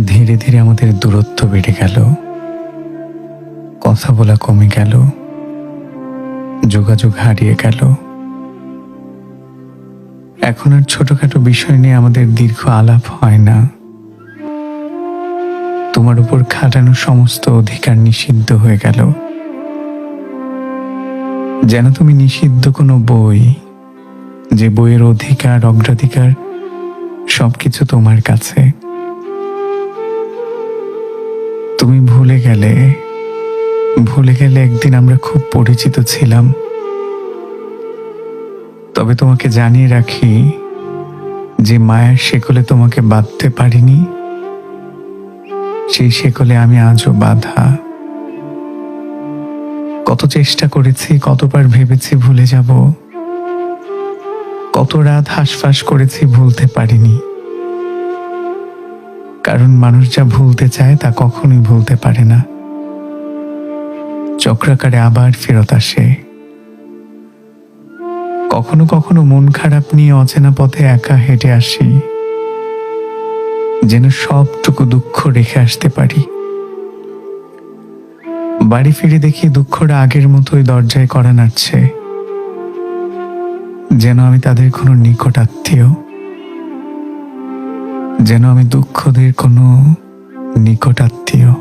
ধীরে ধীরে আমাদের দূরত্ব বেড়ে গেল, কথা বলা কমে গেল, যোগাযোগ হারিয়ে গেল। এখন আর ছোটখাটো বিষয় নিয়ে আমাদের দীর্ঘ আলাপ হয় না। তোমার উপর খাটানো সমস্ত অধিকার নিষিদ্ধ হয়ে গেল, যেন তুমি নিষিদ্ধ কোনো বই, যে বইয়ের অধিকার অগ্রাধিকার সবকিছু তোমার কাছে। তুমি ভুলে গেলে একদিন আমরা খুব পরিচিত ছিলাম। তবে তোমাকে জানিয়ে রাখি, যে মায়ের শেকলে তোমাকে বাঁধতে পারিনি, সেই শেকলে আমি আজও বাঁধা। কত চেষ্টা করেছি, কতবার ভেবেছি ভুলে যাব, কত রাত হাসফাস করেছি, ভুলতে পারিনি। কারণ মানুষ যা ভুলতে চায় তা কখনোই ভুলতে পারে না, চক্রাকারে আবার ফেরত আসে। কখনো কখনো মন খারাপ নিয়ে অচেনা পথে একা হেঁটে আসি, যেন সবটুকু দুঃখ রেখে আসতে পারি। বাড়ি ফিরে দেখি দুঃখটা আগের মতোই দরজায় কড়া নাড়ছে, যেন আমি তাদের কোনো নিকট আত্মীয়, যেন আমি দুঃখদের কোনো নিকট আত্মীয়।